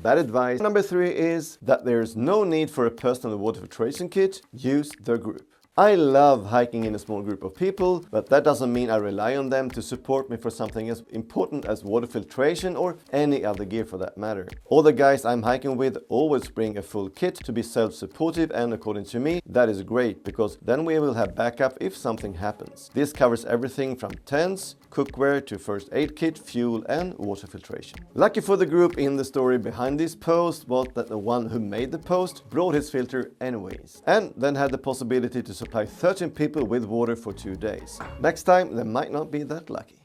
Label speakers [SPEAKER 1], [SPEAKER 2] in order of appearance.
[SPEAKER 1] bad advice. Number 3 is that there's no need for a personal water filtration kit. Use the group. I love hiking in a small group of people, but that doesn't mean I rely on them to support me for something as important as water filtration or any other gear for that matter. All the guys I'm hiking with always bring a full kit to be self-supportive, and according to me, that is great because then we will have backup if something happens. This covers everything from tents, cookware to first aid kit, fuel and water filtration. Lucky for the group in the story behind this post was that the one who made the post brought his filter anyways, and then had the possibility to supply 13 people with water for 2 days. Next time they might not be that lucky.